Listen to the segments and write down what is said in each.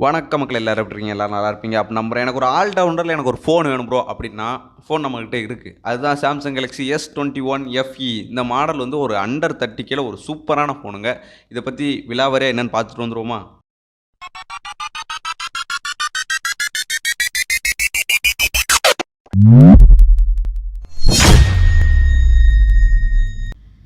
வணக்கம் மக்கள், எல்லாரும் எப்படி இருக்கீங்க? எல்லோரும் நல்லா இருப்பீங்க அப்போ நம்புறேன். எனக்கு ஒரு ஆல் ரவுண்டரில் எனக்கு ஒரு ஃபோன் வேணும் ப்ரோ அப்படின்னா ஃபோன் நம்மகிட்ட இருக்குது. அதுதான் சாம்சங் கேலக்ஸி S21 FE. இந்த மாடல் வந்து ஒரு அண்டர் 30Kல ஒரு சூப்பரான ஃபோனுங்க. இதை பற்றி விலாவரியாக என்னென்னு பார்த்துட்டு வந்துருவோமா?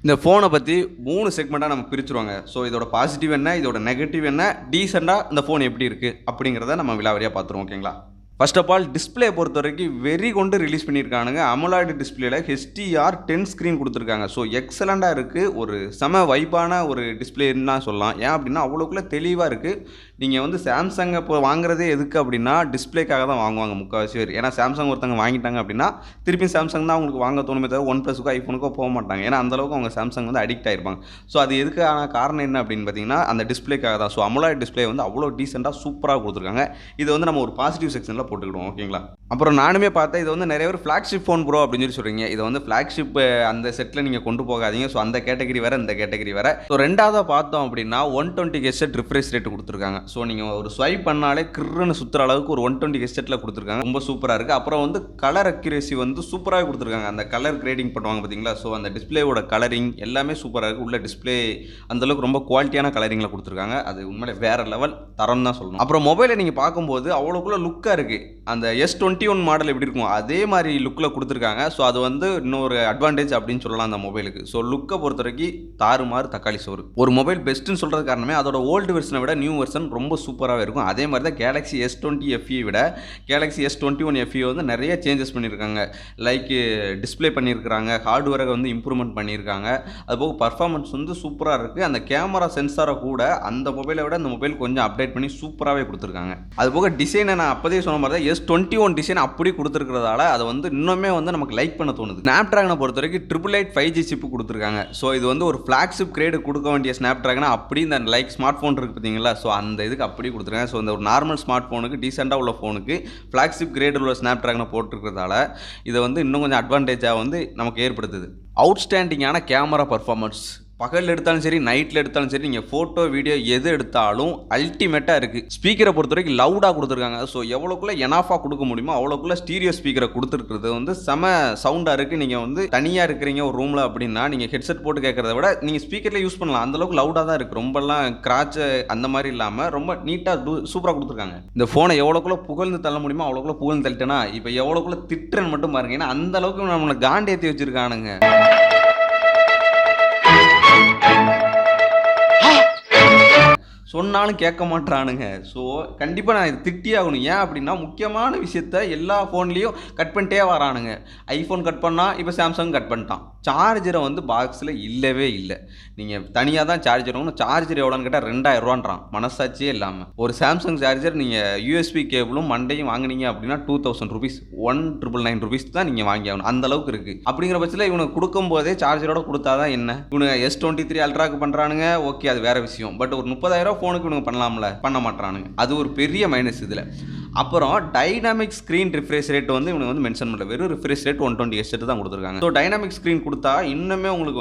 இந்த ஃபோனை பற்றி 3 செக்மெண்ட்டாக நம்ம பிரிச்சுருவாங்க. ஸோ இதோட பாசிட்டிவ் என்ன, இதோட நெகட்டிவ் என்ன, டீசெண்டாக இந்த ஃபோன் எப்படி இருக்குது அப்படிங்கிறத நம்ம விலாவரியாக பார்த்துருவோம். ஓகேங்களா? ஃபர்ஸ்ட் ஆஃப் ஆல் டிஸ்பிளே பொறுத்த வரைக்கும் வெரி கொண்டு ரிலீஸ் பண்ணியிருக்கானுங்க. அமோலேட் டிஸ்பிளேல HDR 10 ஸ்க்ரீன் கொடுத்துருக்காங்க. ஸோ எக்ஸலண்ட்டாக இருக்குது. ஒரு செம வைப்பான ஒரு டிஸ்பிளேன்னு சொல்லலாம். ஏன் அப்படின்னா அவ்வளோக்குள்ளே தெளிவாக இருக்குது. நீங்கள் வந்து சாம்சங்கை இப்போ வாங்குறதே எதுக்கு அப்படின்னா டிஸ்பிளேக்காக தான் வாங்குவாங்க முக்கால்வாசி பேர். ஏன்னா சாம்சங் ஒருத்தங்க வாங்கிட்டாங்க அப்படின்னா திருப்பி சாம்சங் தான் அவங்களுக்கு வாங்க தோணுமே தவிர OnePlusக்கோ ஐஃபோனுக்கோ போக மாட்டாங்க. ஏன்னா அந்தளவுக்கு அவங்க சாம்சங் வந்து அடிக்ட் ஆகிருப்பாங்க. ஸோ அது எதுக்கான காரணம் என்ன அப்படின்னு பார்த்தீங்கன்னா அந்த டிஸ்பிளேக்காக தான். ஸோ அமோலேட் டிஸ்பிளே வந்து அவ்வளோ டீசெண்டாக சூப்பராக கொடுத்துருக்காங்க. இது வந்து நம்ம ஒரு பாசிட்டிவ் செக்ஷனில் போட்டுக்கிடுவோம். ஓகேங்களா? அப்புறம் நானுமே பார்த்தேன், இது வந்து நிறைய பேர் ஃப்ளாக்ஷிப் ஃபோன் ப்ரோ அப்படின்னு சொல்லி சொல்கிறீங்க. இதை வந்து ஃப்ளாக்ஷிப் அந்த செட்டில் நீங்கள் கொண்டு போகாதீங்க. ஸோ அந்த கேட்டகரி வேறு, இந்த கேட்டகரி வேறு. ஸோ ரெண்டாவதாக பார்த்தோம் அப்படின்னா 120 ஹெட்செட் ரிஃப்ரெஷ் ரேட் கொடுத்துருக்காங்க. ஸோ நீங்கள் ஒரு ஸ்வைப் பண்ணாலே கிருன்னு சுற்றுற அளவுக்கு ஒரு 120 ஹெட்செட்டில் கொடுத்துருக்காங்க. ரொம்ப சூப்பராக இருக்குது. அப்புறம் வந்து கலர் அக்யூரேசி வந்து சூப்பராக கொடுத்துருக்காங்க. அந்த கலர் கிரேடிங் பண்ணுவாங்க பார்த்தீங்களா? ஸோ அந்த டிஸ்பிளேவோட கலரிங் எல்லாமே சூப்பராக இருக்குது. உள்ள டிஸ்பிளே அந்தளவுக்கு ரொம்ப குவாலிட்டியான கலரிங்கில் கொடுத்துருக்காங்க. அது உண்மையிலே வேறு லெவல் தரம் தான் சொல்லணும். அப்புறம் மொபைலை நீங்கள் பார்க்கும்போது அவ்வளோக்குள்ள லுக்காக இருக்குது. அந்த S21 மாடல் எப்படி இருக்கும் அதே மாதிரி லுக்கில் கொடுத்துருக்காங்க. ஸோ அது வந்து இன்னொரு அட்வான்டேஜ் அப்படின்னு சொல்லலாம் அந்த மொபைலுக்கு. ஸோ லுக்கை பொறுத்த வரைக்கும் தாறுமாறு தக்காளி சோறு. ஒரு மொபைல் பெஸ்ட்டுன்னு சொல்கிறது காரணமே அதோட ஓல்டு வெர்ஷனை விட நியூ வெர்ஷன் ரொம்ப சூப்பராகவே இருக்கும். அதே மாதிரி தான் கேலக்ஸி S20 FE விட கேலக்ஸி S21 FE வந்து நிறைய சேஞ்சஸ் பண்ணியிருக்காங்க. லைக் டிஸ்பிளே பண்ணியிருக்காங்க, ஹார்ட்வேரை வந்து இம்ப்ரூவ்மெண்ட் பண்ணியிருக்காங்க. அதுபோக பர்ஃபார்மன்ஸ் வந்து சூப்பராக இருக்குது. அந்த கேமரா சென்சாரை கூட அந்த மொபைலை விட அந்த மொபைல் கொஞ்சம் அப்டேட் பண்ணி சூப்பராகவே கொடுத்துருக்காங்க. அதுபோக டிசைனை நான் அப்போதே சொன்ன மாதிரி தான் S21 டிசைன் அப்படி கொடுத்துருக்கிறதால அதை வந்து இன்னுமே வந்து நமக்கு லைக் பண்ண தோணுது. ஸ்னாப்ட்ராகனை பொறுத்த வரைக்கும் 888 5G சிப்பு கொடுத்துருக்காங்க. ஸோ இது வந்து ஒரு ஃப்ளாக்ஷிப் கிரேடு கொடுக்க வேண்டிய ஸ்னாப்ட்ராகனா அப்படி இந்த லைக் ஸ்மார்ட் ஃபோன் இருக்குது பார்த்தீங்களா? ஸோ அந்த இதுக்கு அப்படி கொடுத்துருக்காங்க. ஸோ இந்த ஒரு நார்மல் ஸ்மார்ட் ஃபோனுக்கு டீசெண்டாக உள்ள ஃபோனுக்கு ஃப்ளாக்ஷிப் கிரேடு உள்ள ஸ்னாப்ட்ராகனை போட்டிருக்கிறதால இதை வந்து இன்னும் கொஞ்சம் அட்வான்டேஜாக வந்து நமக்கு ஏற்படுத்துது. அவுட்ஸ்டாண்டிங்கான கேமரா பர்ஃபார்மன்ஸ் பகலில் எடுத்தாலும் சரி, நைட்டில் எடுத்தாலும் சரி, நீங்கள் ஃபோட்டோ வீடியோ எது எடுத்தாலும் அல்டிமேட்டாக இருக்குது. ஸ்பீக்கரை பொறுத்த வரைக்கும் லவுடாக கொடுத்துருக்காங்க. ஸோ எவ்வளோக்குள்ளே எனாஃபாக கொடுக்க முடியுமோ அவ்வளோக்குள்ளே ஸ்டீரியோ ஸ்பீக்கரை கொடுத்துருக்குறது வந்து செம சவுண்டாக இருக்குது. நீங்கள் வந்து தனியாக இருக்கிறீங்க ஒரு ரூமில் அப்படின்னா நீங்கள் ஹெட்செட் போட்டு கேட்குறத விட நீங்கள் ஸ்பீக்கரில் யூஸ் பண்ணலாம். அந்தளவுக்கு லவுடாக தான் இருக்குது. ரொம்பலாம் கிராச்சு அந்த மாதிரி இல்லாமல் ரொம்ப நீட்டாக சூப்பராக கொடுத்துருக்காங்க. இந்த ஃபோனை எவ்வளோக்குள்ளே புகழ்ந்து தள்ள முடியுமோ அவ்வளோக்குள்ளே புகழ்ந்து தள்ளிட்டேன்னா இப்போ எவ்வளோக்குள்ளே திட்டுறன்னு மட்டும் பாருங்க. ஏன்னா அந்தளவுக்கு நம்மளை காண்டேற்றி வச்சுருக்கானுங்க. சொன்னாலும் கேட்க மாட்டானுங்க. ஸோ கண்டிப்பாக நான் இது திட்டியே ஆகணும். ஏன் அப்படின்னா முக்கியமான விஷயத்த எல்லா ஃபோன்லேயும் கட் பண்ணிட்டே வரானுங்க. ஐஃபோன் கட் பண்ணால் இப்போ சாம்சங் கட் பண்ணிட்டான். சார்ஜரை வந்து பாக்ஸில் இல்லவே இல்லை. நீங்கள் தனியாக தான் சார்ஜர் வாங்கணும். சார்ஜர் எவ்வளோன்னு கேட்டால் 2000 மனசாட்சியே இல்லாமல். ஒரு சாம்சங் சார்ஜர் நீங்கள் USB கேபிளும் மண்டையும் வாங்கினீங்க அப்படின்னா 2000 rupees 1999 rupees தான் நீங்கள் வாங்கி ஆகணும். அந்த அளவுக்கு இருக்குது. அப்படிங்கிற பட்சத்தில் இவனுக்கு கொடுக்கும்போதே சார்ஜரோட கொடுத்தா தான் என்ன? இவனுங்க S23 அல்ட்ராக்கு பண்ணுறானுங்க, ஓகே அது வேறு விஷயம். பட் ஒரு 30,000 ஃபோனுக்கு இவனுங்க பண்ணலாம்ல, பண்ண மாட்டானுங்க. அது ஒரு பெரிய மைனஸ் இதில். அப்புறம் டைனாமிக் ஸ்க்ரீன் ரிஃப்ரெஷ் ரேட் வந்து இவனுக்கு வந்து மென்ஷன் பண்ணல. வெறும் ரிஃப்ரெஷ் ரேட் 120 Hz தான் கொடுத்துருக்காங்க. ஸோ டைனாமிக் ஸ்க்ரீன் கொடுத்தா இன்னுமே உங்களுக்கு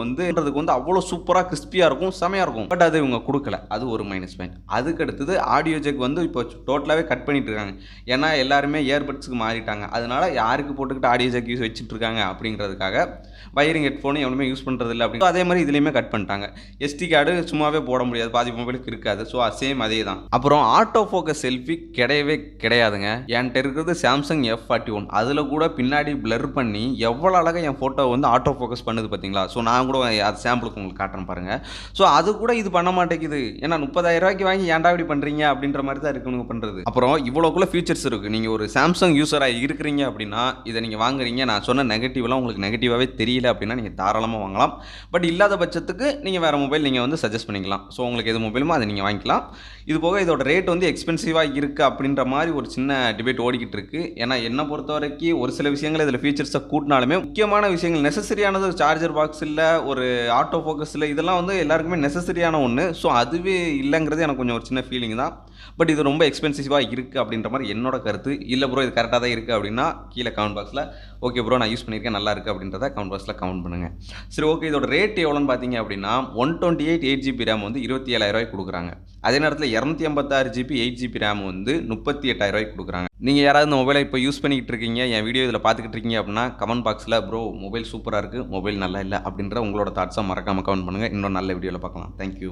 வந்து அவ்வளோ சூப்பராக கிறிஸ்பியாக இருக்கும், செமையாக இருக்கும். பட் அது இவங்க கொடுக்கல. அது ஒரு மைனஸ் பாயிண்ட். அதுக்கு அடுத்தது ஆடியோ ஜெக் வந்து இப்போ டோட்டலாகவே கட் பண்ணிட்டு இருக்காங்க. ஏன்னா எல்லாருமே இயர்பட்ஸுக்கு மாறிட்டாங்க. அதனால யாருக்கு போட்டுக்கிட்டு ஆடியோ ஜெக் யூஸ் வச்சுட்டு இருக்காங்க அப்படிங்கிறதுக்காக வயரிங் ஹெட்ஃபோனை எவனுமே யூஸ் பண்ணுறது இல்லை அப்படின்னு. அதே மாதிரி இதுலேயுமே கட் பண்ணிட்டாங்க. SD கார்டு சும்மாவே போட முடியாது, பாதி மொபைலுக்கு இருக்காது. ஸோ சேம் அதே தான். அப்புறம் ஆட்டோ ஃபோக்கஸ் செல்ஃபி கிடையவே கிடையாதுங்க. என்கிட்ட இருக்கிறது சாம்சங் F41. அதில் கூட பின்னாடி பிளர் பண்ணி எவ்வளோ அழகாக என் ஃபோட்டோ வந்து ஆட்டோ ஃபோக்கஸ் பண்ணுது பார்த்தீங்களா? ஸோ நான் கூட அது சாம்பிளுக்கு உங்களுக்கு காட்டுறேன் பாருங்கள். ஸோ அது கூட இது பண்ண மாட்டேங்குது. ஏன்னா 30,000 வாங்கி ஏன்டா இப்படி பண்ணுறீங்க அப்படின்ற மாதிரி தான் இருக்குன்னு பண்ணுறது. அப்புறம் இவ்வளோக்குள்ள ஃபீச்சர்ஸ் இருக்குது. நீங்கள் ஒரு சாம்சங் யூஸராக இருக்கிறீங்க அப்படின்னா இதை நீங்கள் வாங்குறீங்க. நான் சொன்ன நெகட்டிவ்லாம் உங்களுக்கு நெகட்டிவாகவே தெரியல அப்படின்னா நீங்கள் தாராளமாக வாங்கலாம். பட் இல்லாத பட்சத்துக்கு நீங்கள் வேறு மொபைல் நீங்கள் வந்து சஜஸ்ட் பண்ணிக்கலாம். ஸோ உங்களுக்கு எது மொபைலுமோ அதை நீங்கள் வாங்கிக்கலாம். இது போக இதோட ரேட் வந்து எக்ஸ்பென்சிவாக இருக்குது அப்படின்ற மாதிரி ஒரு சின்ன டிபேட் ஓடிக்கிட்டு இருக்கு. ஏன்னா என்னை பொறுத்த வரைக்கும் ஒரு சில விஷயங்கள் இதில் ஃபீச்சர்ஸை கூட்டினாலுமே முக்கியமான விஷயங்கள் நெசசரியானது. சார்ஜர் பாக்ஸ் இல்லை, ஒரு ஆட்டோ ஃபோக்கஸ் இல்லை, இதெல்லாம் வந்து எல்லாருக்குமே நெசசரியான ஒன்று. ஸோ அதுவே இல்லைங்கிறது எனக்கு கொஞ்சம் ஒரு சின்ன ஃபீலிங் தான். பட் இது ரொம்ப எக்ஸ்பென்சிவாக இருக்குது அப்படின்ற மாதிரி என்னோட கருத்து. இல்லை ப்ரோ இது கரெக்டாக தான் இருக்குது அப்படின்னா கீழே கமெண்ட் பாக்ஸில் ஓகே ப்ரோ நான் யூஸ் பண்ணியிருக்கேன் நல்லா இருக்குது அப்படின்றத கமெண்ட் பாக்ஸில் கமெண்ட் பண்ணுங்கள். சரி ஓகே, இதோட ரேட் எவ்வளோன்னு பார்த்தீங்க அப்படின்னா 128 8GB ரேம் வந்து 27,000 கொடுக்குறாங்க. அதே நேரத்தில் 256GB 8GB ரேம் வந்து 38,000 கொடுக்குறாங்க. நீங்கள் யாராவது இந்த மொபைலை இப்போ யூஸ் பண்ணிக்கிட்டு இருக்கீங்க, என் வீடியோ இதில் பார்த்துக்கிட்டு இருக்கீங்க அப்படின்னா கமெண்ட் பாக்ஸில் ப்ரோ மொபைல் சூப்பராக இருக்குது, மொபைல் நல்லா இல்லை அப்படின்ற உங்களோட தாட்ஸாக மறக்காமல் கமெண்ட் பண்ணுங்கள். இன்னும் நல்ல வீடியோவில் பார்க்கலாம். தேங்க்யூ.